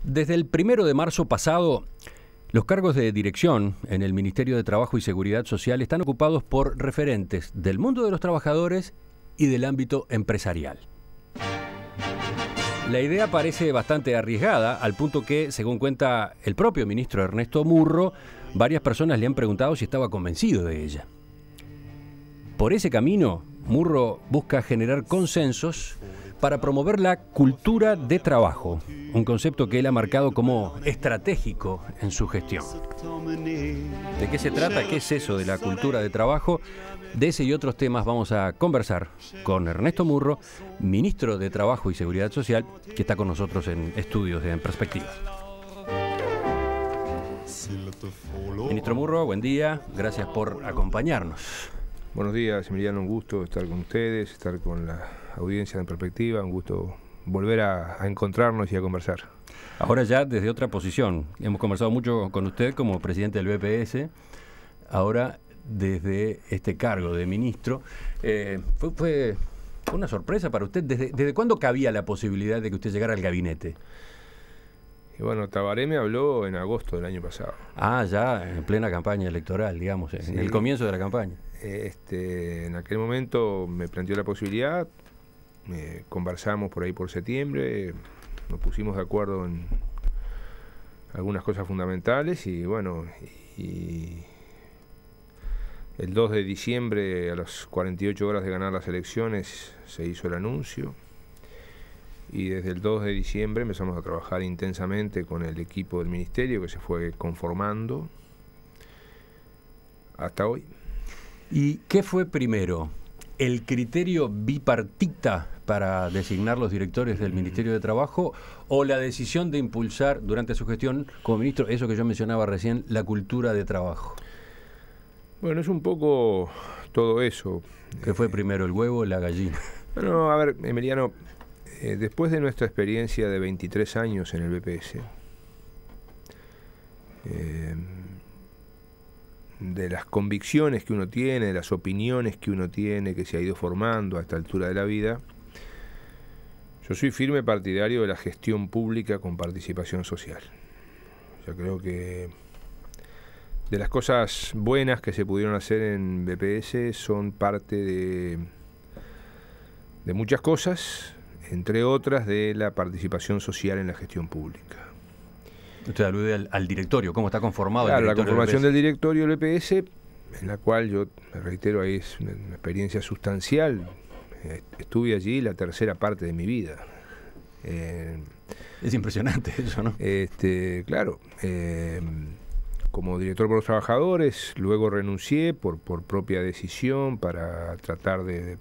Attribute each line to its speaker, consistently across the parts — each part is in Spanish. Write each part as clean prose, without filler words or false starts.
Speaker 1: Desde el 1 de marzo pasado, los cargos de dirección en el Ministerio de Trabajo y Seguridad Social están ocupados por referentes del mundo de los trabajadores y del ámbito empresarial. La idea parece bastante arriesgada, al punto que, según cuenta el propio ministro Ernesto Murro, varias personas le han preguntado si estaba convencido de ella. Por ese camino, Murro busca generar consensos para promover la cultura de trabajo, un concepto que él ha marcado como estratégico en su gestión. ¿De qué se trata? ¿Qué es eso de la cultura de trabajo? De ese y otros temas vamos a conversar con Ernesto Murro, ministro de Trabajo y Seguridad Social, que está con nosotros en Estudios de En Perspectiva. Ministro Murro, buen día, gracias por acompañarnos.
Speaker 2: Buenos días, Emiliano, un gusto estar con ustedes, estar con la audiencia de En Perspectiva, un gusto volver a encontrarnos y a conversar.
Speaker 1: Ahora ya desde otra posición, hemos conversado mucho con usted como presidente del BPS, ahora desde este cargo de ministro. ¿Fue una sorpresa para usted? ¿Desde cuándo cabía la posibilidad de que usted llegara al gabinete?
Speaker 2: Y bueno, Tabaré me habló en agosto del año pasado.
Speaker 1: Ah, ya en plena campaña electoral, digamos, en el comienzo de la campaña.
Speaker 2: En aquel momento me planteó la posibilidad, conversamos por ahí por septiembre, nos pusimos de acuerdo en algunas cosas fundamentales y bueno, y el 2 de diciembre a las 48 horas de ganar las elecciones se hizo el anuncio. Y desde el 2 de diciembre empezamos a trabajar intensamente con el equipo del ministerio que se fue conformando hasta hoy.
Speaker 1: ¿Y qué fue primero? ¿El criterio bipartita para designar los directores del Ministerio de Trabajo o la decisión de impulsar durante su gestión como ministro eso que yo mencionaba recién, la cultura de trabajo?
Speaker 2: Bueno, es un poco todo eso.
Speaker 1: ¿Qué fue primero, el huevo o la gallina?
Speaker 2: Bueno, a ver, Emiliano, después de nuestra experiencia de 23 años en el BPS, de las convicciones que uno tiene, de las opiniones que uno tiene, que se ha ido formando a esta altura de la vida, yo soy firme partidario de la gestión pública con participación social. Yo creo que de las cosas buenas que se pudieron hacer en BPS son parte de muchas cosas, entre otras de la participación social en la gestión pública.
Speaker 1: Usted alude al directorio, ¿cómo está conformado
Speaker 2: claro,
Speaker 1: el directorio?
Speaker 2: La conformación del directorio del BPS, en la cual yo, me reitero, ahí es una experiencia sustancial. Estuve allí la tercera parte de mi vida.
Speaker 1: Es impresionante eso, ¿no?
Speaker 2: Claro. Como director por los trabajadores, luego renuncié por propia decisión para tratar de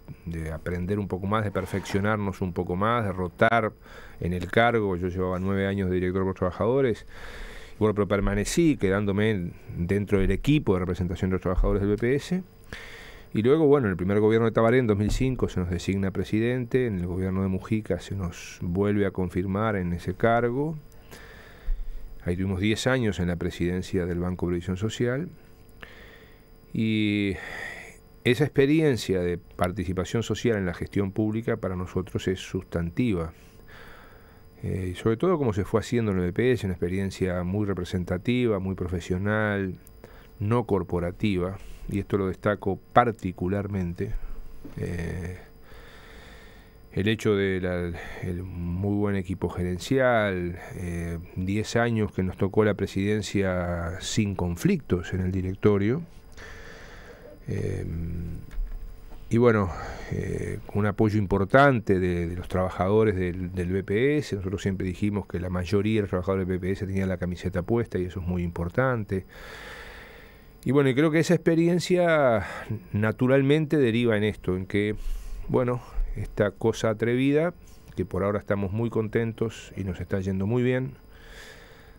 Speaker 2: aprender un poco más, de perfeccionarnos un poco más, de rotar en el cargo. Yo llevaba 9 años de director por los trabajadores, bueno, pero permanecí quedándome dentro del equipo de representación de los trabajadores del BPS. Y luego, bueno, en el primer gobierno de Tabaré, en 2005, se nos designa presidente, en el gobierno de Mujica se nos vuelve a confirmar en ese cargo. Ahí tuvimos 10 años en la presidencia del Banco de Previsión Social y esa experiencia de participación social en la gestión pública para nosotros es sustantiva. Sobre todo como se fue haciendo en el BPS, una experiencia muy representativa, muy profesional, no corporativa, y esto lo destaco particularmente. El hecho del muy buen equipo gerencial, 10 años que nos tocó la presidencia sin conflictos en el directorio, y bueno, con un apoyo importante de los trabajadores del BPS. Nosotros siempre dijimos que la mayoría de los trabajadores del BPS tenían la camiseta puesta y eso es muy importante. Y bueno, y creo que esa experiencia naturalmente deriva en esto, en que, bueno, esta cosa atrevida, que por ahora estamos muy contentos y nos está yendo muy bien,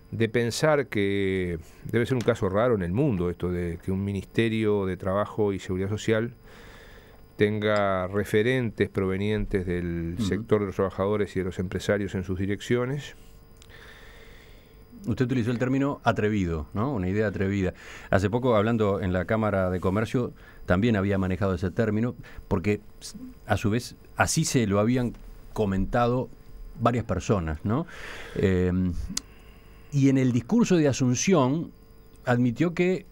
Speaker 2: de pensar que debe ser un caso raro en el mundo esto de que un Ministerio de Trabajo y Seguridad Social tenga referentes provenientes del sector de los trabajadores y de los empresarios en sus direcciones.
Speaker 1: Usted utilizó el término atrevido, ¿no? Una idea atrevida. Hace poco, hablando en la Cámara de Comercio, también había manejado ese término, porque a su vez así se lo habían comentado varias personas, ¿no? Y en el discurso de Asunción admitió que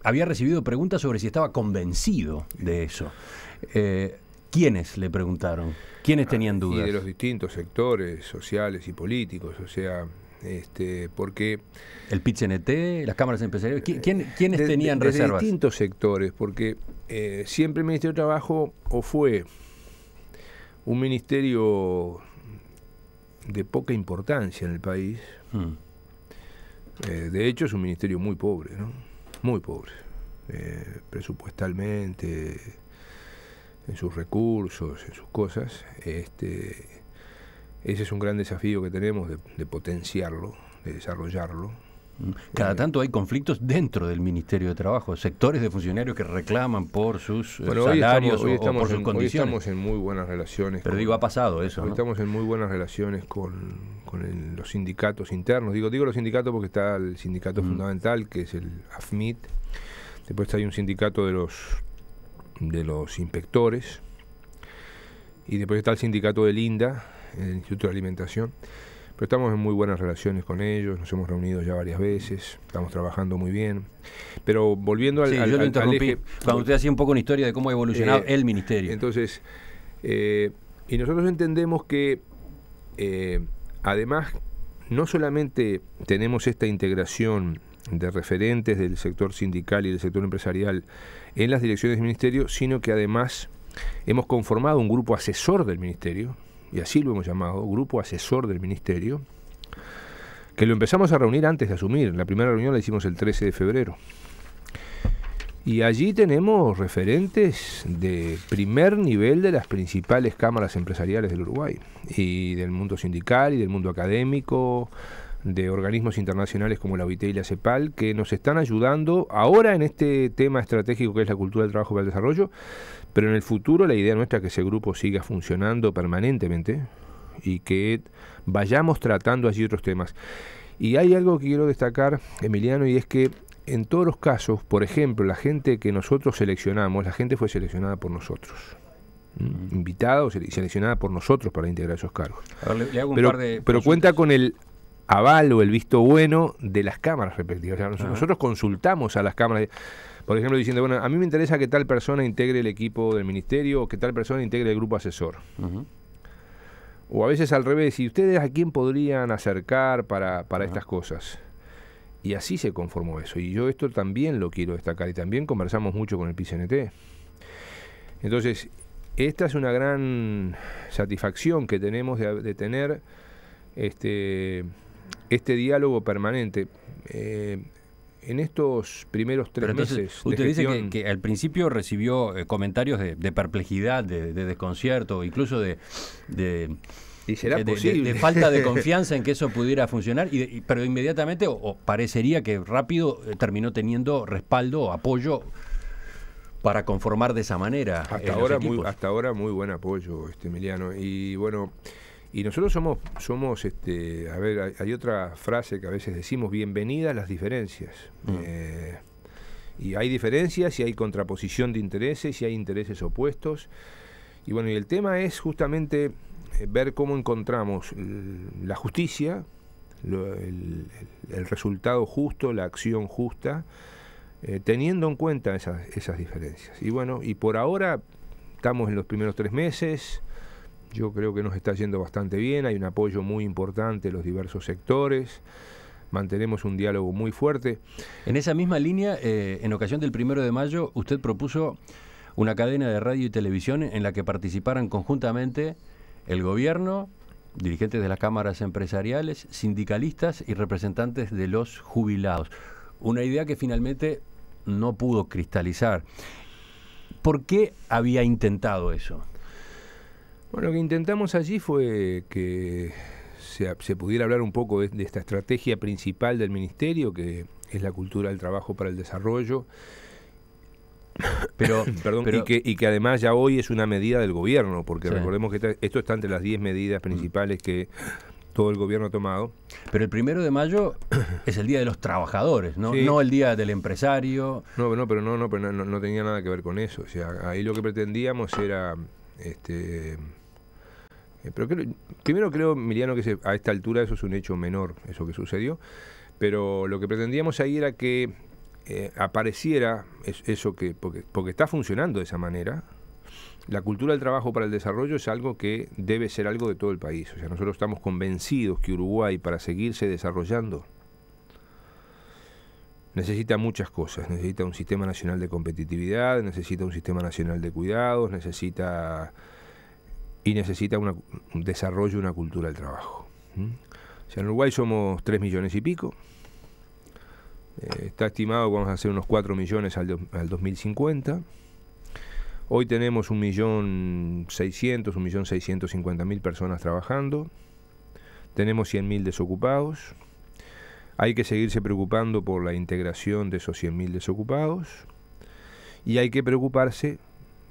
Speaker 1: había recibido preguntas sobre si estaba convencido de eso. ¿Quiénes le preguntaron? ¿Quiénes tenían dudas?
Speaker 2: Y de los distintos sectores sociales y políticos, o sea, porque...
Speaker 1: ¿El PIT-CNT, las cámaras empresariales? ¿Quiénes tenían reservas?
Speaker 2: De distintos sectores, porque siempre el Ministerio de Trabajo o fue un ministerio de poca importancia en el país. De hecho, es un ministerio muy pobre, ¿no? Muy pobre. Presupuestalmente, en sus recursos, en sus cosas. Ese es un gran desafío que tenemos de potenciarlo, de desarrollarlo.
Speaker 1: Cada tanto hay conflictos dentro del Ministerio de Trabajo, sectores de funcionarios que reclaman por sus salarios o por sus condiciones.
Speaker 2: Hoy estamos en muy buenas relaciones.
Speaker 1: Pero digo, ha pasado eso,
Speaker 2: hoy, ¿no? Estamos en muy buenas relaciones con los sindicatos internos. Digo los sindicatos porque está el sindicato fundamental, que es el AFMIT. Después hay un sindicato de los inspectores. Y después está el sindicato del INDA, el Instituto de Alimentación. Pero estamos en muy buenas relaciones con ellos, nos hemos reunido ya varias veces, estamos trabajando muy bien. Pero volviendo al,
Speaker 1: yo lo interrumpí
Speaker 2: eje,
Speaker 1: cuando usted hacía un poco una historia de cómo ha evolucionado el ministerio.
Speaker 2: Entonces, y nosotros entendemos que además no solamente tenemos esta integración de referentes del sector sindical y del sector empresarial en las direcciones del ministerio, sino que además hemos conformado un grupo asesor del ministerio, y así lo hemos llamado, grupo asesor del ministerio, que lo empezamos a reunir antes de asumir. La primera reunión la hicimos el 13 de febrero. Y allí tenemos referentes de primer nivel de las principales cámaras empresariales del Uruguay, y del mundo sindical y del mundo académico, de organismos internacionales como la OIT y la CEPAL, que nos están ayudando ahora en este tema estratégico que es la cultura del trabajo para el desarrollo. Pero en el futuro la idea nuestra es que ese grupo siga funcionando permanentemente y que vayamos tratando allí otros temas. Y hay algo que quiero destacar, Emiliano, y es que en todos los casos, por ejemplo, la gente que nosotros seleccionamos, la gente fue seleccionada por nosotros. Invitados y seleccionada por nosotros para integrar esos cargos.
Speaker 1: A ver, le hago un
Speaker 2: pero
Speaker 1: par de
Speaker 2: pero cuenta con el aval o el visto bueno de las cámaras respectivas. O sea, nosotros consultamos a las cámaras. Por ejemplo, diciendo, bueno, a mí me interesa que tal persona integre el equipo del ministerio o que tal persona integre el grupo asesor. O a veces al revés, ¿y ustedes a quién podrían acercar para estas cosas? Y así se conformó eso. Y yo esto también lo quiero destacar. Y también conversamos mucho con el PIT-CNT. Entonces, esta es una gran satisfacción que tenemos de tener este diálogo permanente. En estos primeros 3 meses
Speaker 1: usted dice que al principio recibió comentarios de perplejidad, de desconcierto, incluso de falta de confianza en que eso pudiera funcionar, pero inmediatamente o parecería que rápido terminó teniendo respaldo o apoyo para conformar de esa manera.
Speaker 2: Hasta ahora muy buen apoyo, Emiliano. Y bueno, y nosotros somos a ver, hay otra frase que a veces decimos: bienvenidas las diferencias. Y hay diferencias y hay contraposición de intereses y hay intereses opuestos. Y bueno, y el tema es justamente ver cómo encontramos la justicia, el resultado justo, la acción justa, teniendo en cuenta esas diferencias. Y bueno, y por ahora estamos en los primeros 3 meses. Yo creo que nos está yendo bastante bien, hay un apoyo muy importante de los diversos sectores, mantenemos un diálogo muy fuerte.
Speaker 1: En esa misma línea, en ocasión del 1 de mayo, usted propuso una cadena de radio y televisión en la que participaran conjuntamente el gobierno, dirigentes de las cámaras empresariales, sindicalistas y representantes de los jubilados. Una idea que finalmente no pudo cristalizar. ¿Por qué había intentado eso?
Speaker 2: Bueno, lo que intentamos allí fue que se pudiera hablar un poco de esta estrategia principal del Ministerio, que es la cultura del trabajo para el desarrollo, pero y que además ya hoy es una medida del gobierno, porque recordemos que esto está entre las 10 medidas principales que todo el gobierno ha tomado.
Speaker 1: Pero el 1 de mayo es el Día de los Trabajadores, ¿no? Sí. No el Día del Empresario.
Speaker 2: Pero no tenía nada que ver con eso. O sea, ahí lo que pretendíamos era... pero primero creo, Emiliano, que a esta altura eso es un hecho menor, eso que sucedió, Pero lo que pretendíamos ahí era que apareciera eso que, porque está funcionando de esa manera. La cultura del trabajo para el desarrollo es algo que debe ser algo de todo el país. O sea, nosotros estamos convencidos que Uruguay, para seguirse desarrollando, necesita muchas cosas. Necesita un sistema nacional de competitividad, necesita un sistema nacional de cuidados, necesita un desarrollo, una cultura del trabajo. O sea, en Uruguay somos 3 millones y pico. Está estimado que vamos a hacer unos 4 millones al 2050. Hoy tenemos 1.600.000, 1.650.000 personas trabajando. Tenemos 100.000 desocupados. Hay que seguirse preocupando por la integración de esos 100.000 desocupados. Y hay que preocuparse,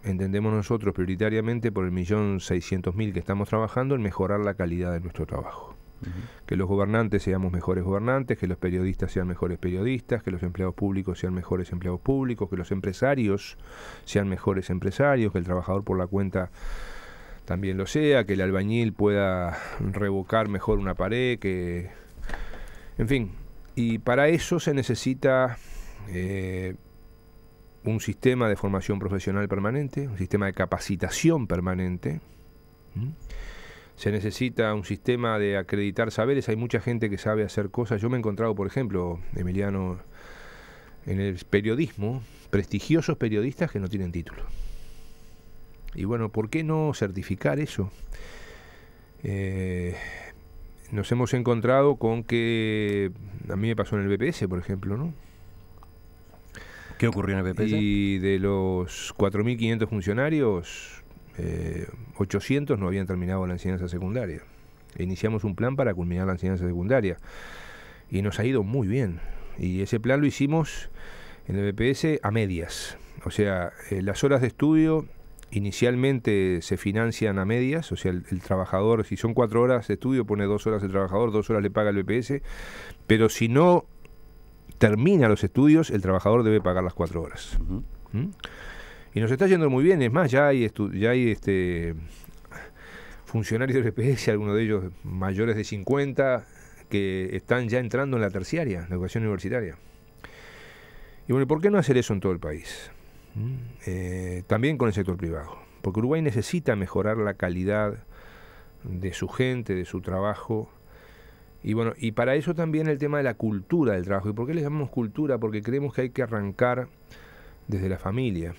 Speaker 2: entendemos nosotros prioritariamente, por el 1.600.000 que estamos trabajando, en mejorar la calidad de nuestro trabajo. Que los gobernantes seamos mejores gobernantes, que los periodistas sean mejores periodistas, que los empleados públicos sean mejores empleados públicos, que los empresarios sean mejores empresarios, que el trabajador por la cuenta también lo sea, que el albañil pueda revocar mejor una pared, que... En fin, y para eso se necesita un sistema de formación profesional permanente, un sistema de capacitación permanente. Se necesita un sistema de acreditar saberes. Hay mucha gente que sabe hacer cosas. Yo me he encontrado, por ejemplo, Emiliano, en el periodismo, prestigiosos periodistas que no tienen título. Y bueno, ¿por qué no certificar eso? Nos hemos encontrado con que, a mí me pasó en el BPS, por ejemplo, ¿no?
Speaker 1: ¿Qué ocurrió en el BPS?
Speaker 2: Y de los 4.500 funcionarios... 800 no habían terminado la enseñanza secundaria. Iniciamos un plan para culminar la enseñanza secundaria y nos ha ido muy bien. Y ese plan lo hicimos en el BPS a medias. O sea, las horas de estudio inicialmente se financian a medias. O sea, el trabajador, si son 4 horas de estudio, pone 2 horas el trabajador, 2 horas le paga el BPS. Pero si no termina los estudios, el trabajador debe pagar las 4 horas. Y nos está yendo muy bien. Es más, ya hay funcionarios del BPS, algunos de ellos mayores de 50, que están ya entrando en la terciaria, la educación universitaria. Y bueno, ¿por qué no hacer eso en todo el país? También con el sector privado. Porque Uruguay necesita mejorar la calidad de su gente, de su trabajo. Y bueno, y para eso también el tema de la cultura del trabajo. ¿Y por qué le llamamos cultura? Porque creemos que hay que arrancar desde la familia,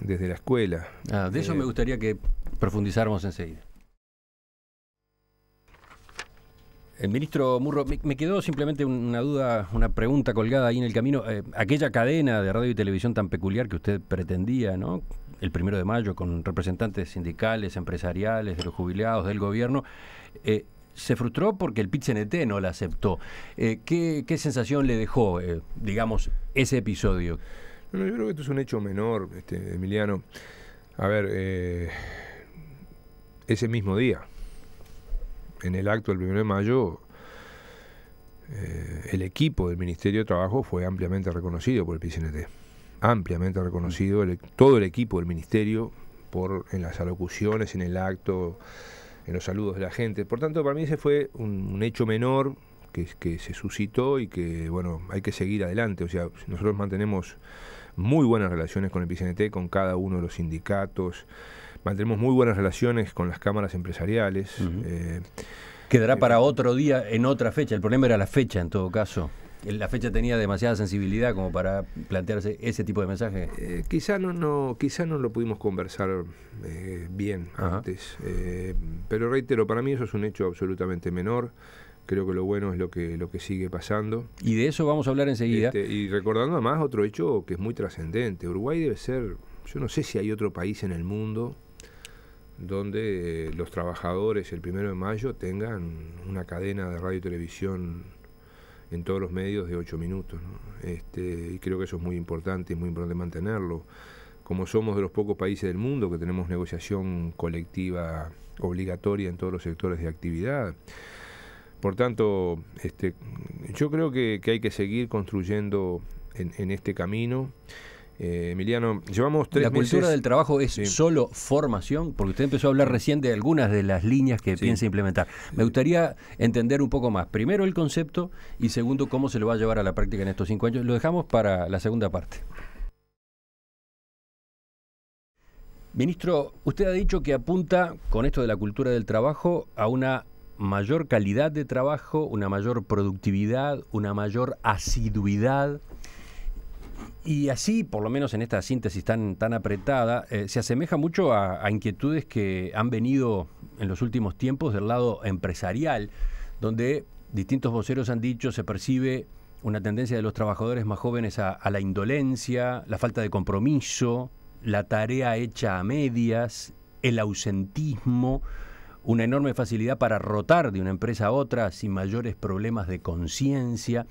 Speaker 2: desde la escuela.
Speaker 1: De eso me gustaría que profundizáramos enseguida. El ministro Murro, me quedó simplemente una duda, una pregunta colgada ahí en el camino. Aquella cadena de radio y televisión tan peculiar que usted pretendía, ¿no? El 1 de mayo, con representantes sindicales, empresariales, de los jubilados, del gobierno, se frustró porque el PIT-CNT no la aceptó. ¿Qué sensación le dejó, digamos, ese episodio?
Speaker 2: No, yo creo que esto es un hecho menor, Emiliano. A ver, ese mismo día, en el acto del 1 de mayo, el equipo del Ministerio de Trabajo fue ampliamente reconocido por el PIT-CNT. Ampliamente reconocido, todo el equipo del Ministerio, en las alocuciones, en el acto, en los saludos de la gente. Por tanto, para mí ese fue un hecho menor que se suscitó y que, bueno, hay que seguir adelante. O sea, nosotros mantenemos muy buenas relaciones con el PIT-CNT, con cada uno de los sindicatos, mantenemos muy buenas relaciones con las cámaras empresariales.
Speaker 1: Quedará para otro día, en otra fecha. El problema era la fecha, en todo caso. La fecha tenía demasiada sensibilidad como para plantearse ese tipo de mensaje.
Speaker 2: Quizá no lo pudimos conversar bien antes, pero reitero, para mí eso es un hecho absolutamente menor. Creo que lo bueno es lo que sigue pasando.
Speaker 1: Y de eso vamos a hablar enseguida.
Speaker 2: Y recordando además otro hecho que es muy trascendente. Uruguay debe ser, yo no sé si hay otro país en el mundo donde los trabajadores el 1 de mayo tengan una cadena de radio y televisión en todos los medios de 8 minutos, ¿no? Y creo que eso es muy importante mantenerlo. Como somos de los pocos países del mundo que tenemos negociación colectiva obligatoria en todos los sectores de actividad. Por tanto, yo creo que hay que seguir construyendo en este camino. Emiliano, llevamos 3 meses...
Speaker 1: ¿La cultura del trabajo es solo formación? Porque usted empezó a hablar recién de algunas de las líneas que piensa implementar. Me gustaría entender un poco más. Primero el concepto y segundo cómo se lo va a llevar a la práctica en estos 5 años. Lo dejamos para la segunda parte. Ministro, usted ha dicho que apunta con esto de la cultura del trabajo a una mayor calidad de trabajo, una mayor productividad, una mayor asiduidad. Y así, por lo menos en esta síntesis tan apretada, se asemeja mucho a inquietudes que han venido en los últimos tiempos del lado empresarial, donde distintos voceros han dicho se percibe una tendencia de los trabajadores más jóvenes a la indolencia, la falta de compromiso, la tarea hecha a medias, el ausentismo, una enorme facilidad para rotar de una empresa a otra sin mayores problemas de conciencia.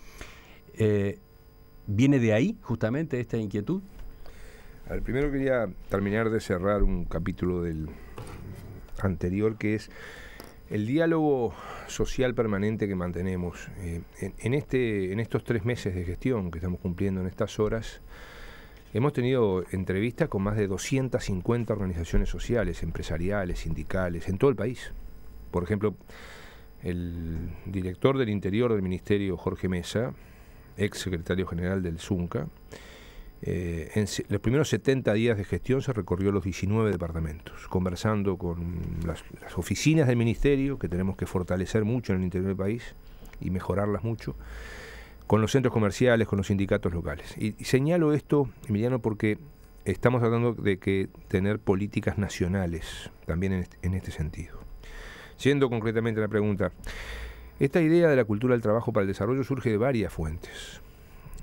Speaker 1: ¿Viene de ahí justamente esta inquietud?
Speaker 2: A ver, primero quería terminar de cerrar un capítulo del anterior, que es el diálogo social permanente que mantenemos. En estos 3 meses de gestión que estamos cumpliendo en estas horas, hemos tenido entrevistas con más de 250 organizaciones sociales, empresariales, sindicales, en todo el país. Por ejemplo, el director del Interior del Ministerio, Jorge Mesa, ex secretario general del ZUNCA, en los primeros 70 días de gestión se recorrió los 19 departamentos, conversando con las oficinas del Ministerio, que tenemos que fortalecer mucho en el interior del país y mejorarlas mucho, con los centros comerciales, con los sindicatos locales. Y señalo esto, Emiliano, porque estamos tratando de tener políticas nacionales también en este sentido. Yendo concretamente a la pregunta, esta idea de la cultura del trabajo para el desarrollo surge de varias fuentes.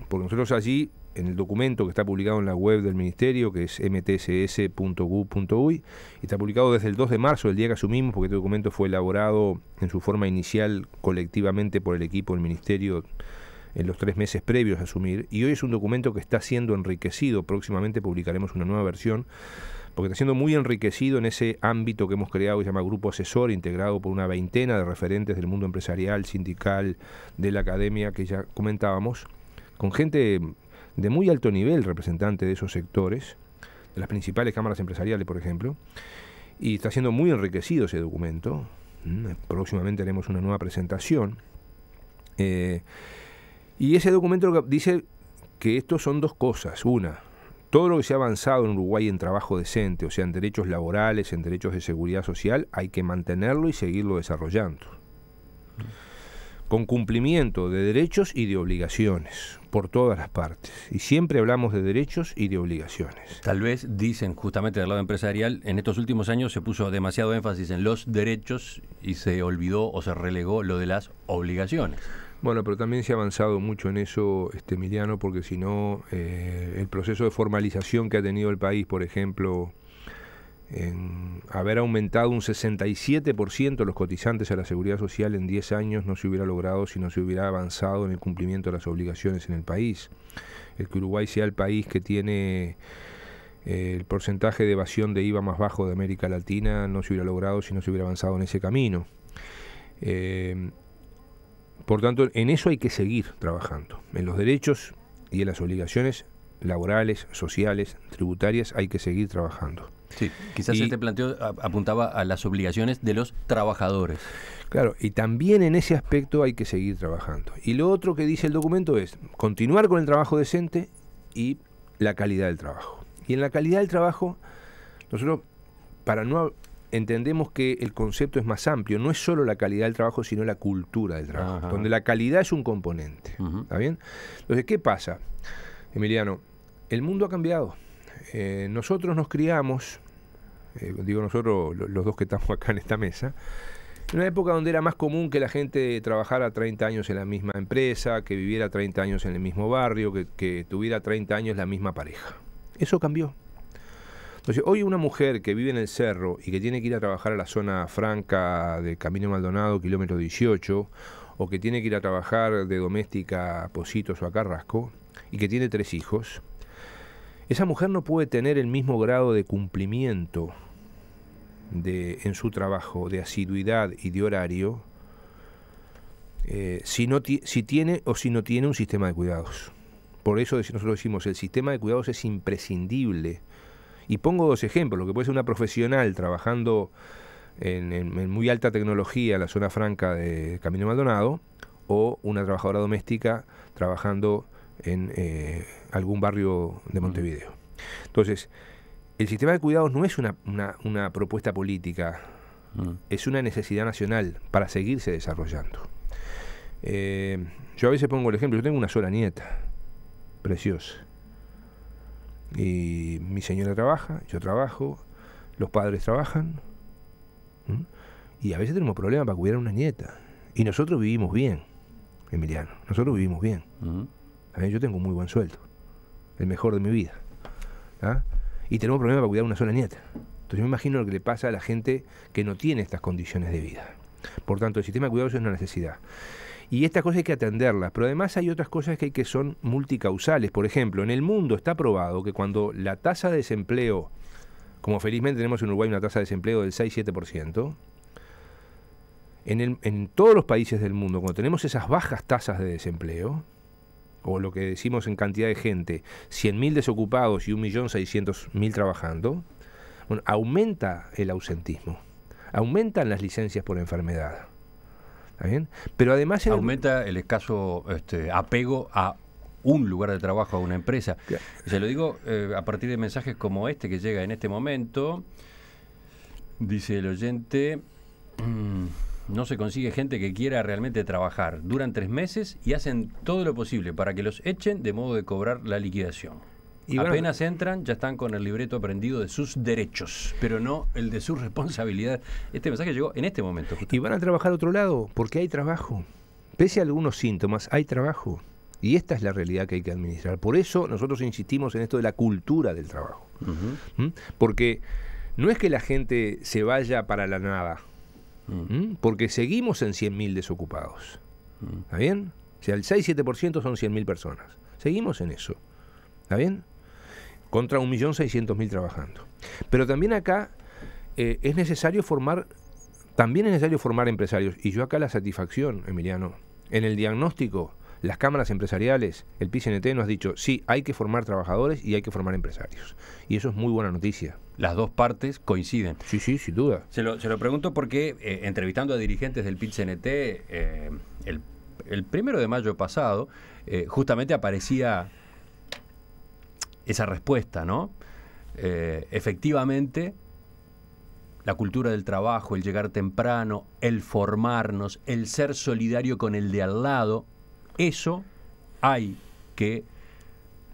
Speaker 2: Porque nosotros allí, en el documento que está publicado en la web del Ministerio, que es mtcs.gov.uy, y está publicado desde el 2 de marzo, el día que asumimos, porque este documento fue elaborado en su forma inicial colectivamente por el equipo del Ministerio en los 3 meses previos a asumir, y hoy es un documento que está siendo enriquecido. Próximamente publicaremos una nueva versión, porque está siendo muy enriquecido en ese ámbito que hemos creado, que se llama Grupo Asesor, integrado por una veintena de referentes del mundo empresarial, sindical, de la academia, que ya comentábamos, con gente de muy alto nivel, representante de esos sectores, de las principales cámaras empresariales, por ejemplo, y está siendo muy enriquecido ese documento. Próximamente haremos una nueva presentación. Y ese documento dice que estos son 2 cosas. Una, todo lo que se ha avanzado en Uruguay en trabajo decente, o sea, en derechos laborales, en derechos de seguridad social, hay que mantenerlo y seguirlo desarrollando. Con cumplimiento de derechos y de obligaciones, por todas las partes. Y siempre hablamos de derechos y de obligaciones.
Speaker 1: Tal vez, dicen justamente del lado empresarial, en estos últimos años se puso demasiado énfasis en los derechos y se olvidó o se relegó lo de las obligaciones.
Speaker 2: Bueno, pero también se ha avanzado mucho en eso, Emiliano, porque si no, el proceso de formalización que ha tenido el país, por ejemplo, en haber aumentado un 67% los cotizantes a la Seguridad Social en 10 años, no se hubiera logrado si no se hubiera avanzado en el cumplimiento de las obligaciones en el país. El que Uruguay sea el país que tiene el porcentaje de evasión de IVA más bajo de América Latina no se hubiera logrado si no se hubiera avanzado en ese camino. Por tanto, en eso hay que seguir trabajando. En los derechos y en las obligaciones laborales, sociales, tributarias, hay que seguir trabajando.
Speaker 1: Sí, quizás este planteo apuntaba a las obligaciones de los trabajadores.
Speaker 2: Claro, y también en ese aspecto hay que seguir trabajando. Y lo otro que dice el documento es continuar con el trabajo decente y la calidad del trabajo. Y en la calidad del trabajo, nosotros, entendemos que el concepto es más amplio, no es solo la calidad del trabajo, sino la cultura del trabajo, donde la calidad es un componente. ¿Está bien? Entonces, ¿qué pasa, Emiliano? El mundo ha cambiado. Nosotros nos criamos, digo nosotros, los 2 que estamos acá en esta mesa, en una época donde era más común que la gente trabajara 30 años en la misma empresa, que viviera 30 años en el mismo barrio, que tuviera 30 años la misma pareja. Eso cambió. Entonces, hoy una mujer que vive en el Cerro y que tiene que ir a trabajar a la zona franca de Camino Maldonado, kilómetro 18, o que tiene que ir a trabajar de doméstica a Positos o a Carrasco, y que tiene 3 hijos, esa mujer no puede tener el mismo grado de cumplimiento en su trabajo, de asiduidad y de horario, si tiene o si no tiene un sistema de cuidados. Por eso nosotros decimos, el sistema de cuidados es imprescindible. Y pongo dos ejemplos, lo que puede ser una profesional trabajando en muy alta tecnología en la zona franca de Camino Maldonado, o una trabajadora doméstica trabajando en algún barrio de Montevideo. Entonces, el sistema de cuidados no es una propuesta política, es una necesidad nacional para seguirse desarrollando. Yo a veces pongo el ejemplo, yo tengo una sola nieta, preciosa. Y mi señora trabaja, yo trabajo, los padres trabajan, y a veces tenemos problemas para cuidar a una nieta. Y nosotros vivimos bien, Emiliano, nosotros vivimos bien. Yo tengo un muy buen sueldo, el mejor de mi vida. ¿Ah? Y tenemos problemas para cuidar a una sola nieta. Entonces yo me imagino lo que le pasa a la gente que no tiene estas condiciones de vida. Por tanto, el sistema de cuidados es una necesidad. Y estas cosas hay que atenderlas, pero además hay otras cosas que son multicausales. Por ejemplo, en el mundo está probado que cuando la tasa de desempleo, como felizmente tenemos en Uruguay una tasa de desempleo del 6-7%, en todos los países del mundo, cuando tenemos esas bajas tasas de desempleo, o lo que decimos en cantidad de gente, 100.000 desocupados y 1.600.000 trabajando, bueno, aumenta el ausentismo, aumentan las licencias por enfermedad. ¿Está bien? Pero además
Speaker 1: aumenta el escaso apego a un lugar de trabajo, a una empresa.
Speaker 2: Claro.
Speaker 1: Se lo digo a partir de mensajes como este que llega en este momento. Dice el oyente, no se consigue gente que quiera realmente trabajar. Duran 3 meses y hacen todo lo posible para que los echen de modo de cobrar la liquidación. Y apenas entran, ya están con el libreto aprendido de sus derechos, pero no el de su responsabilidad. Este mensaje llegó en este momento.
Speaker 2: Justamente. Y van a trabajar a otro lado, porque hay trabajo. Pese a algunos síntomas, hay trabajo. Y esta es la realidad que hay que administrar. Por eso nosotros insistimos en esto de la cultura del trabajo. Porque no es que la gente se vaya para la nada, porque seguimos en 100.000 desocupados. ¿Está bien? O sea, el 6-7% son 100.000 personas. Seguimos en eso. ¿Está bien? Contra 1.600.000 trabajando. Pero también acá es necesario formar empresarios. Y yo acá la satisfacción, Emiliano, en el diagnóstico, las cámaras empresariales, el PIT-CNT nos ha dicho, sí, hay que formar trabajadores y hay que formar empresarios. Y eso es muy buena noticia.
Speaker 1: Las dos partes coinciden.
Speaker 2: Sí, sí, sin duda.
Speaker 1: Se lo pregunto porque entrevistando a dirigentes del PIT-CNT, el 1 de mayo pasado, justamente aparecía esa respuesta, ¿no? Efectivamente, la cultura del trabajo, el llegar temprano, el formarnos, el ser solidario con el de al lado, eso hay que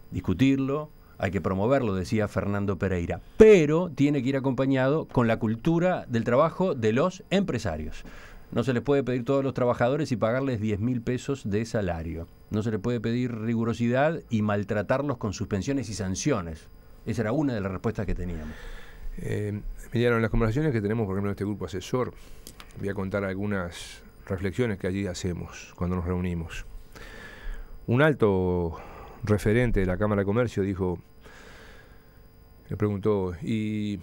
Speaker 1: discutirlo, hay que promoverlo, decía Fernando Pereira, pero tiene que ir acompañado con la cultura del trabajo de los empresarios. No se les puede pedir a todos los trabajadores y pagarles 10.000 pesos de salario. No se les puede pedir rigurosidad y maltratarlos con suspensiones y sanciones. Esa era una de las respuestas que teníamos.
Speaker 2: Emiliano, en las conversaciones que tenemos, por ejemplo, en este grupo asesor, voy a contar algunas reflexiones que allí hacemos cuando nos reunimos. Un alto referente de la Cámara de Comercio le preguntó, ¿y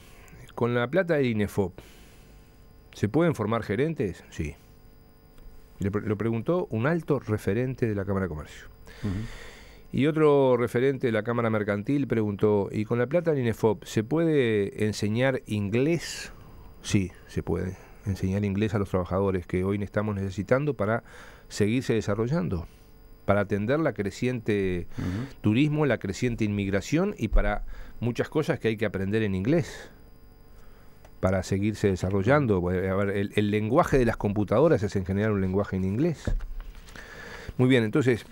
Speaker 2: con la plata del INEFOP se pueden formar gerentes? Sí. Lo preguntó un alto referente de la Cámara de Comercio. Y otro referente de la Cámara Mercantil preguntó, ¿y con la plata del INEFOP se puede enseñar inglés? Sí, se puede enseñar inglés a los trabajadores que hoy estamos necesitando para seguirse desarrollando, para atender la creciente turismo, la creciente inmigración y para muchas cosas que hay que aprender en inglés para seguirse desarrollando. A ver, el lenguaje de las computadoras es en general un lenguaje en inglés. Muy bien, entonces,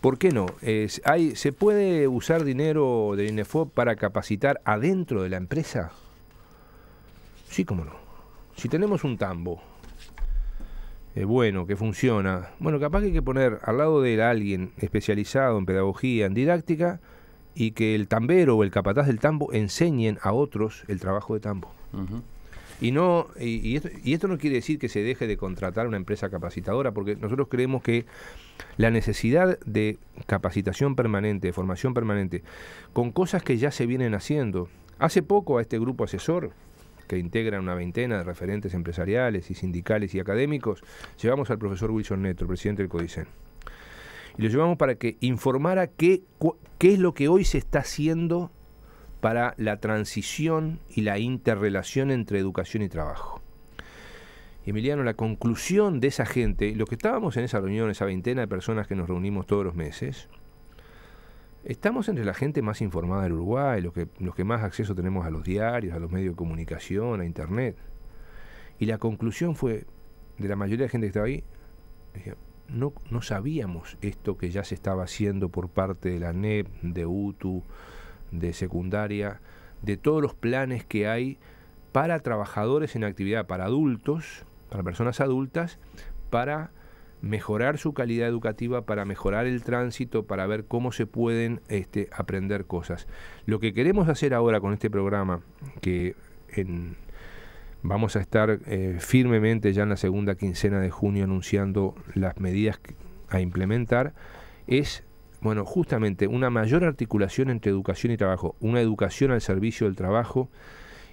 Speaker 2: ¿por qué no? ¿Se puede usar dinero del INEFOP para capacitar adentro de la empresa? Sí, cómo no. Si tenemos un tambo bueno, que funciona, bueno, capaz que hay que poner al lado de alguien especializado en pedagogía, en didáctica, y que el tambero o el capataz del tambo enseñen a otros el trabajo de tambo. Y esto no quiere decir que se deje de contratar una empresa capacitadora, porque nosotros creemos que la necesidad de capacitación permanente, de formación permanente, con cosas que ya se vienen haciendo. Hace poco a este grupo asesor, que integra una veintena de referentes empresariales y sindicales y académicos, llevamos al profesor Wilson Neto, el presidente del CODICEN. Y lo llevamos para que informara qué es lo que hoy se está haciendo para la transición y la interrelación entre educación y trabajo. Emiliano, la conclusión de esa gente, los que estábamos en esa reunión, esa veintena de personas que nos reunimos todos los meses, estamos entre la gente más informada del Uruguay, los que más acceso tenemos a los diarios, a los medios de comunicación, a internet. Y la conclusión fue, de la mayoría de la gente que estaba ahí, no sabíamos esto que ya se estaba haciendo por parte de la ANEP, de UTU, de secundaria, de todos los planes que hay para trabajadores en actividad, para adultos, para personas adultas, para mejorar su calidad educativa, para mejorar el tránsito, para ver cómo se pueden aprender cosas. Lo que queremos hacer ahora con este programa, que vamos a estar firmemente ya en la segunda quincena de junio anunciando las medidas a implementar, es, bueno, justamente una mayor articulación entre educación y trabajo, una educación al servicio del trabajo,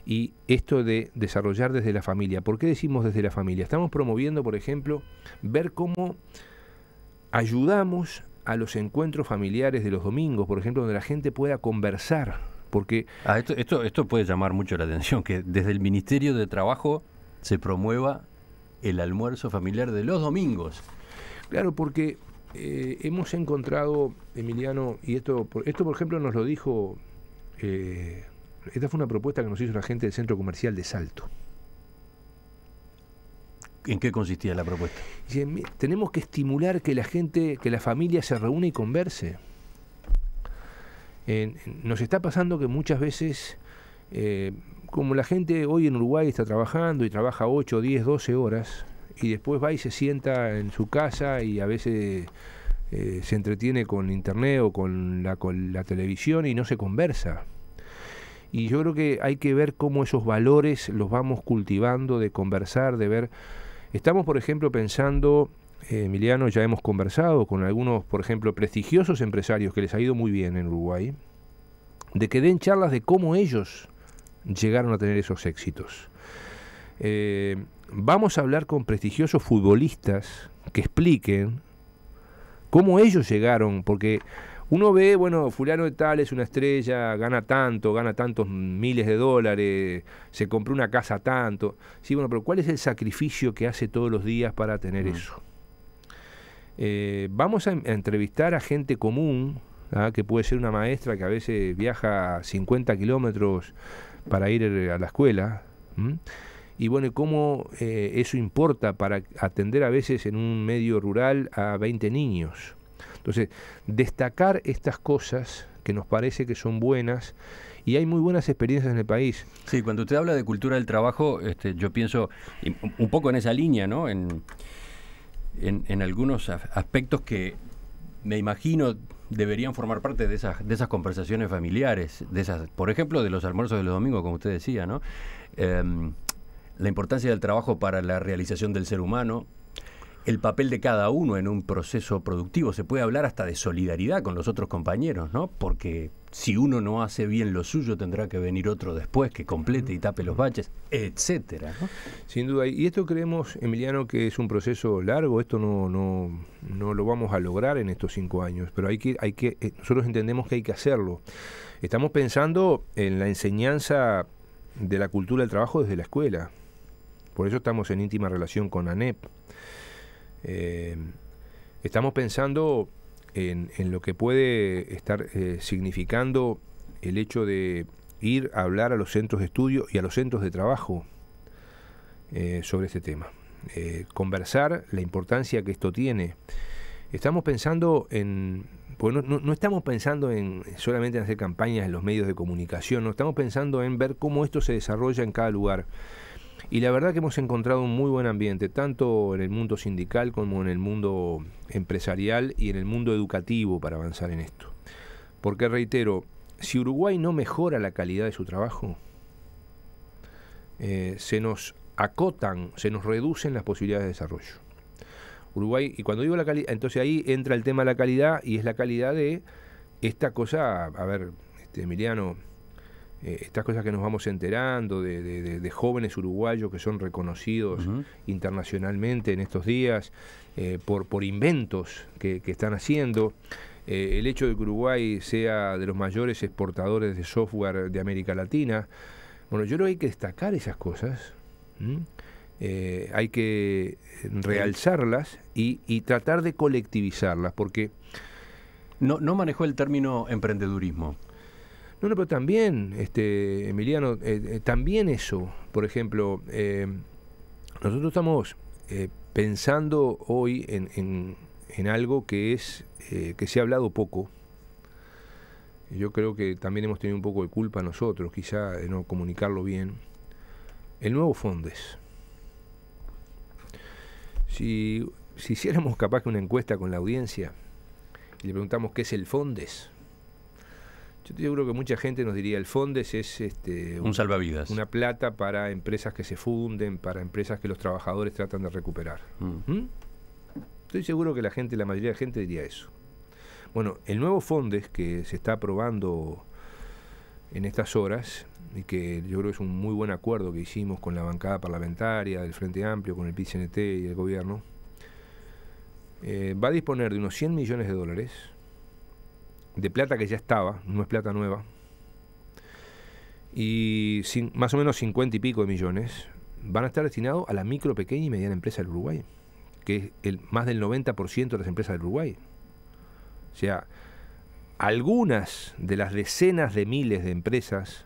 Speaker 2: y esto de desarrollar desde la familia. ¿Por qué decimos desde la familia? Estamos promoviendo, por ejemplo, ver cómo ayudamos a los encuentros familiares de los domingos, por ejemplo, donde la gente pueda conversar. Porque
Speaker 1: esto puede llamar mucho la atención, que desde el Ministerio de Trabajo se promueva el almuerzo familiar de los domingos.
Speaker 2: Claro, porque hemos encontrado, Emiliano, y esto por ejemplo nos lo dijo... esta fue una propuesta que nos hizo la gente del Centro Comercial de Salto.
Speaker 1: ¿En qué consistía la propuesta?
Speaker 2: Tenemos que estimular que la gente, que la familia se reúne y converse. Nos está pasando que muchas veces, como la gente hoy en Uruguay está trabajando y trabaja 8, 10, 12 horas, y después va y se sienta en su casa y a veces se entretiene con internet o con la televisión y no se conversa. Y yo creo que hay que ver cómo esos valores los vamos cultivando, de conversar, de ver. Estamos, por ejemplo, pensando, Emiliano, ya hemos conversado con algunos, por ejemplo, prestigiosos empresarios que les ha ido muy bien en Uruguay, de que den charlas de cómo ellos llegaron a tener esos éxitos. Vamos a hablar con prestigiosos futbolistas que expliquen cómo ellos llegaron, porque uno ve, bueno, fulano de tal es una estrella, gana tantos miles de dólares, se compró una casa tanto. Sí, bueno, pero ¿cuál es el sacrificio que hace todos los días para tener eso? Vamos a entrevistar a gente común, que puede ser una maestra que a veces viaja 50 kilómetros para ir a la escuela. Y bueno, cómo eso importa para atender a veces en un medio rural a 20 niños. Entonces, destacar estas cosas que nos parece que son buenas, y hay muy buenas experiencias en el país.
Speaker 1: Sí, cuando usted habla de cultura del trabajo, yo pienso un poco en esa línea, ¿no? En algunos aspectos que me imagino deberían formar parte de esas conversaciones familiares, por ejemplo, de los almuerzos de los domingos, como usted decía, ¿no? La importancia del trabajo para la realización del ser humano, el papel de cada uno en un proceso productivo. Se puede hablar hasta de solidaridad con los otros compañeros, ¿no? Porque si uno no hace bien lo suyo, tendrá que venir otro después que complete y tape los baches, etcétera, ¿no?
Speaker 2: Sin duda. Y esto creemos, Emiliano, que es un proceso largo. Esto no lo vamos a lograr en estos 5 años, pero nosotros entendemos que hay que hacerlo. Estamos pensando en la enseñanza de la cultura del trabajo desde la escuela. Por eso estamos en íntima relación con ANEP. Estamos pensando en lo que puede estar significando el hecho de ir a hablar a los centros de estudio y a los centros de trabajo sobre este tema. Conversar la importancia que esto tiene. Estamos pensando pues no estamos pensando solamente en hacer campañas en los medios de comunicación, no estamos pensando en ver cómo esto se desarrolla en cada lugar. Y la verdad que hemos encontrado un muy buen ambiente, tanto en el mundo sindical como en el mundo empresarial y en el mundo educativo para avanzar en esto. Porque, reitero, si Uruguay no mejora la calidad de su trabajo, se nos acotan, se nos reducen las posibilidades de desarrollo. Uruguay, y cuando digo la calidad, entonces ahí entra el tema de la calidad, y es la calidad de esta cosa, a ver, Emiliano, estas cosas que nos vamos enterando de jóvenes uruguayos que son reconocidos internacionalmente en estos días por inventos que están haciendo. El hecho de que Uruguay sea de los mayores exportadores de software de América Latina. Bueno, yo creo que hay que destacar esas cosas, hay que realzarlas y tratar de colectivizarlas, porque...
Speaker 1: No manejó el término emprendedurismo.
Speaker 2: No, pero también, Emiliano, también eso, por ejemplo, nosotros estamos pensando hoy en algo que se ha hablado poco. Yo creo que también hemos tenido un poco de culpa nosotros, quizá de no comunicarlo bien. El nuevo Fondes. Si hiciéramos capaz que una encuesta con la audiencia y le preguntamos qué es el Fondes, yo creo que mucha gente nos diría el Fondes es
Speaker 1: un salvavidas,
Speaker 2: una plata para empresas que se funden, para empresas que los trabajadores tratan de recuperar. Estoy seguro que la mayoría de la gente diría eso. Bueno, el nuevo Fondes que se está aprobando en estas horas, y que yo creo que es un muy buen acuerdo que hicimos con la bancada parlamentaria del Frente Amplio, con el PIT-CNT y el gobierno, va a disponer de unos 100 millones de dólares, de plata que ya estaba, no es plata nueva, y más o menos 50 y pico de millones van a estar destinados a la micro, pequeña y mediana empresa del Uruguay, que es más del 90% de las empresas del Uruguay. O sea, algunas de las decenas de miles de empresas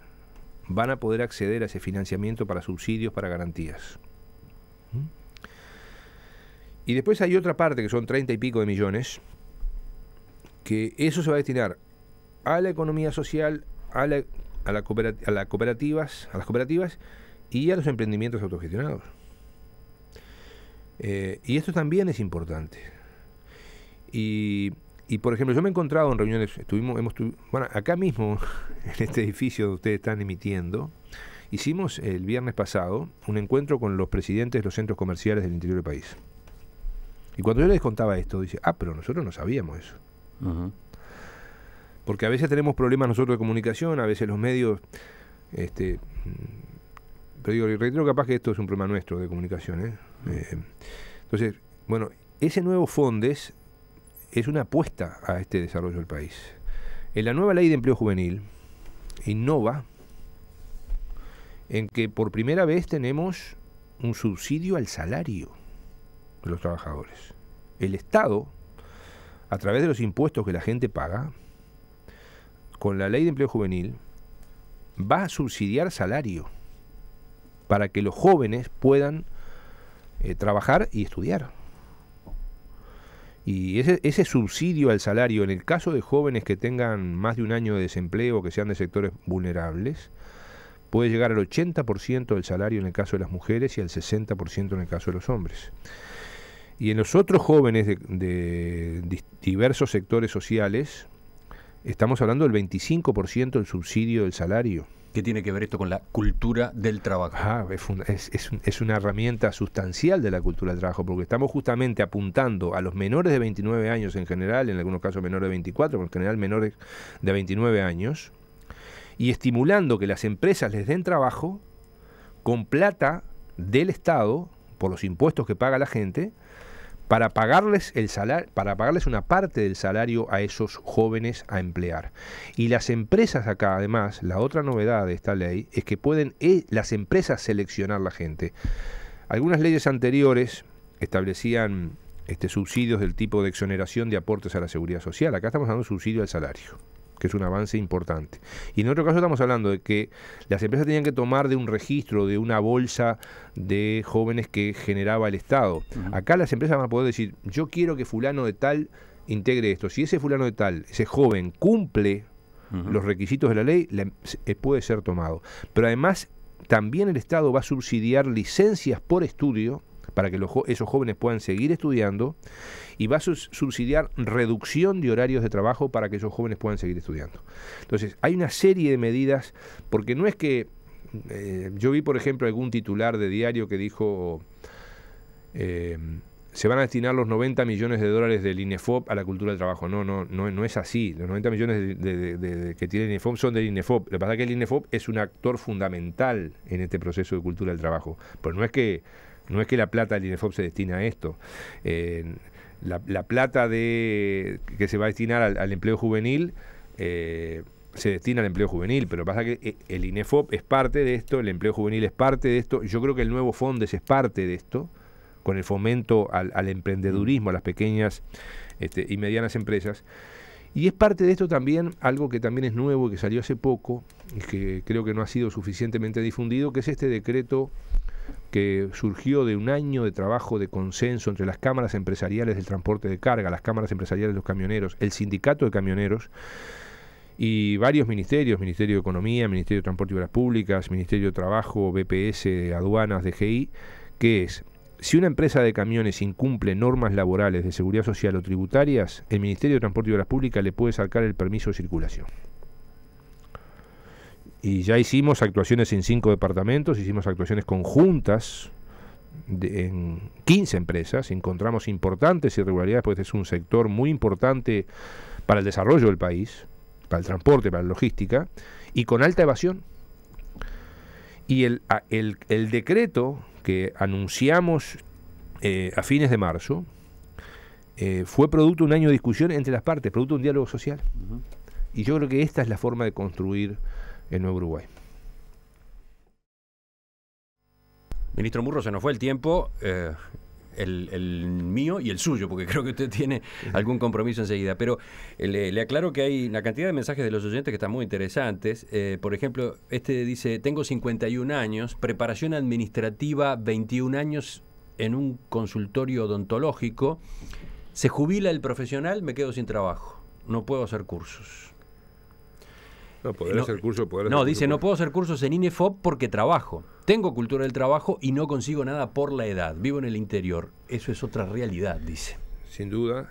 Speaker 2: van a poder acceder a ese financiamiento para subsidios, para garantías. Y después hay otra parte, que son 30 y pico de millones, que eso se va a destinar a la economía social, a las cooperativas y a los emprendimientos autogestionados. Y esto también es importante. Y por ejemplo, yo me he encontrado en reuniones, bueno, acá mismo, en este edificio donde ustedes están emitiendo, hicimos el viernes pasado un encuentro con los presidentes de los centros comerciales del interior del país. Y cuando yo les contaba esto, dice, pero nosotros no sabíamos eso. Porque a veces tenemos problemas nosotros de comunicación, a veces los medios, pero digo, y reitero capaz que esto es un problema nuestro de comunicación. Entonces, bueno, ese nuevo Fondes es una apuesta a este desarrollo del país. En la nueva ley de empleo juvenil innova en que por primera vez tenemos un subsidio al salario de los trabajadores. El Estado, a través de los impuestos que la gente paga, con la ley de empleo juvenil, va a subsidiar salario para que los jóvenes puedan trabajar y estudiar. Y ese subsidio al salario, en el caso de jóvenes que tengan más de un año de desempleo, que sean de sectores vulnerables, puede llegar al 80% del salario en el caso de las mujeres y al 60% en el caso de los hombres. Y en los otros jóvenes de diversos sectores sociales, estamos hablando del 25% del subsidio del salario.
Speaker 1: ¿Qué tiene que ver esto con la cultura del trabajo?
Speaker 2: Es una herramienta sustancial de la cultura del trabajo, porque estamos justamente apuntando a los menores de 29 años en general, en algunos casos menores de 24, pero en general menores de 29 años, y estimulando que las empresas les den trabajo con plata del Estado, por los impuestos que paga la gente, para pagarles el salario, para pagarles una parte del salario a esos jóvenes a emplear. Y las empresas acá, además, la otra novedad de esta ley es que pueden las empresas seleccionar la gente. Algunas leyes anteriores establecían subsidios del tipo de exoneración de aportes a la seguridad social. Acá estamos hablando de subsidio al salario, que es un avance importante. Y en otro caso estamos hablando de que las empresas tenían que tomar de un registro, de una bolsa de jóvenes que generaba el Estado. Acá las empresas van a poder decir, yo quiero que fulano de tal integre esto. Si ese fulano de tal, ese joven, cumple los requisitos de la ley, puede ser tomado. Pero además, también el Estado va a subsidiar licencias por estudio para que esos jóvenes puedan seguir estudiando, y va a subsidiar reducción de horarios de trabajo para que esos jóvenes puedan seguir estudiando. Entonces, hay una serie de medidas, porque no es que... yo vi, por ejemplo, algún titular de diario que dijo se van a destinar los 90 millones de dólares del INEFOP a la cultura del trabajo. No es así. Los 90 millones que tiene el INEFOP son del INEFOP. Lo que pasa es que el INEFOP es un actor fundamental en este proceso de cultura del trabajo. Pero no es que la plata del INEFOP se destina a esto. La plata que se va a destinar al empleo juvenil se destina al empleo juvenil, pero pasa que el INEFOP es parte de esto, el empleo juvenil es parte de esto. Yo creo que el nuevo Fondes es parte de esto, con el fomento al emprendedurismo, a las pequeñas y medianas empresas. Y es parte de esto también algo que también es nuevo, que salió hace poco, y que creo que no ha sido suficientemente difundido, que es este decreto que surgió de un año de trabajo de consenso entre las cámaras empresariales del transporte de carga, las cámaras empresariales de los camioneros, el sindicato de camioneros y varios ministerios, Ministerio de Economía, Ministerio de Transporte y Obras Públicas, Ministerio de Trabajo, BPS, Aduanas, DGI, que es: si una empresa de camiones incumple normas laborales de seguridad social o tributarias, el Ministerio de Transporte y Obras Públicas le puede sacar el permiso de circulación. Y ya hicimos actuaciones en 5 departamentos, hicimos actuaciones conjuntas en 15 empresas, encontramos importantes irregularidades, porque este es un sector muy importante para el desarrollo del país, para el transporte, para la logística, y con alta evasión. Y el decreto que anunciamos a fines de marzo fue producto de un año de discusión entre las partes, producto de un diálogo social. Y yo creo que esta es la forma de construir el nuevo Uruguay.
Speaker 1: Ministro Murro, se nos fue el tiempo, el mío y el suyo, porque creo que usted tiene algún compromiso enseguida, pero le aclaro que hay una cantidad de mensajes de los oyentes que están muy interesantes. Por ejemplo, este dice: tengo 51 años, preparación administrativa 21 años en un consultorio odontológico, se jubila el profesional, me quedo sin trabajo, no puedo hacer cursos.
Speaker 2: No, poder hacer cursos,
Speaker 1: no puedo hacer cursos en INEFOP porque trabajo. Tengo cultura del trabajo y no consigo nada por la edad. Vivo en el interior. Eso es otra realidad, dice.
Speaker 2: Sin duda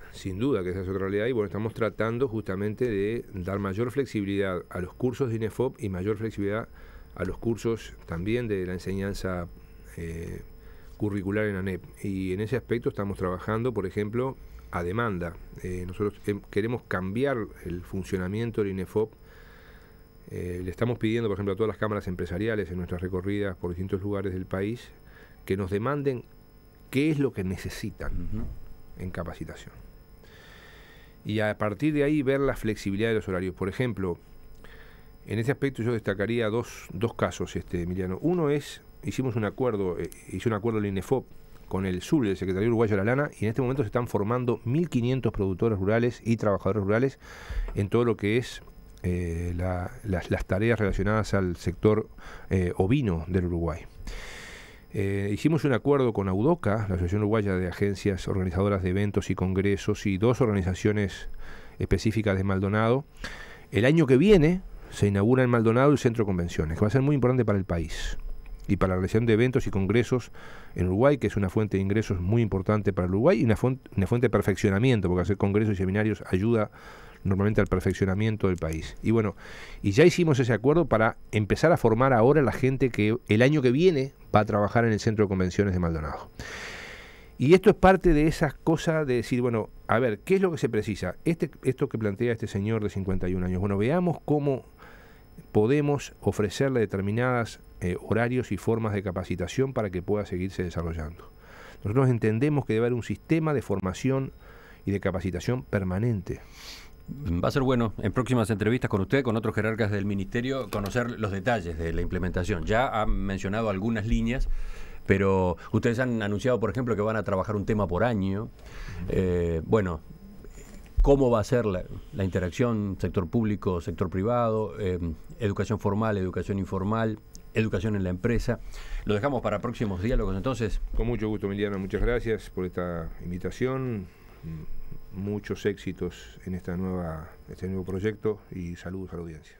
Speaker 2: que esa es otra realidad. Y bueno, estamos tratando justamente de dar mayor flexibilidad a los cursos de INEFOP y mayor flexibilidad a los cursos también de la enseñanza curricular en ANEP. Y en ese aspecto estamos trabajando, por ejemplo, a demanda. Nosotros queremos cambiar el funcionamiento del INEFOP. Le estamos pidiendo, por ejemplo, a todas las cámaras empresariales en nuestras recorridas por distintos lugares del país que nos demanden qué es lo que necesitan en capacitación. Y a partir de ahí ver la flexibilidad de los horarios. Por ejemplo, en este aspecto yo destacaría dos casos, Emiliano. Uno es, hizo un acuerdo el INEFOP con el SUL, el Secretario Uruguayo de la Lana, y en este momento se están formando 1.500 productores rurales y trabajadores rurales en todo lo que es las tareas relacionadas al sector ovino del Uruguay. Hicimos un acuerdo con AUDOCA, la Asociación Uruguaya de Agencias Organizadoras de Eventos y Congresos, y 2 organizaciones específicas de Maldonado. El año que viene se inaugura en Maldonado el Centro de Convenciones, que va a ser muy importante para el país y para la realización de eventos y congresos en Uruguay, que es una fuente de ingresos muy importante para el Uruguay y una fuente de perfeccionamiento, porque hacer congresos y seminarios ayuda normalmente al perfeccionamiento del país. Y bueno, y ya hicimos ese acuerdo para empezar a formar ahora la gente que el año que viene va a trabajar en el Centro de Convenciones de Maldonado. Y esto es parte de esas cosas de decir, bueno, a ver, ¿qué es lo que se precisa? Esto que plantea este señor de 51 años. Bueno, veamos cómo podemos ofrecerle determinadas horarios y formas de capacitación para que pueda seguirse desarrollando. Nosotros entendemos que debe haber un sistema de formación y de capacitación permanente.
Speaker 1: Va a ser bueno en próximas entrevistas con usted, con otros jerarcas del Ministerio, conocer los detalles de la implementación. Ya han mencionado algunas líneas, pero ustedes han anunciado, por ejemplo, que van a trabajar un tema por año. Bueno, ¿cómo va a ser la interacción sector público, sector privado, educación formal, educación informal, educación en la empresa? Lo dejamos para próximos diálogos, entonces.
Speaker 2: Con mucho gusto, Emiliano. Muchas gracias por esta invitación. Muchos éxitos en este nuevo proyecto y saludos a la audiencia.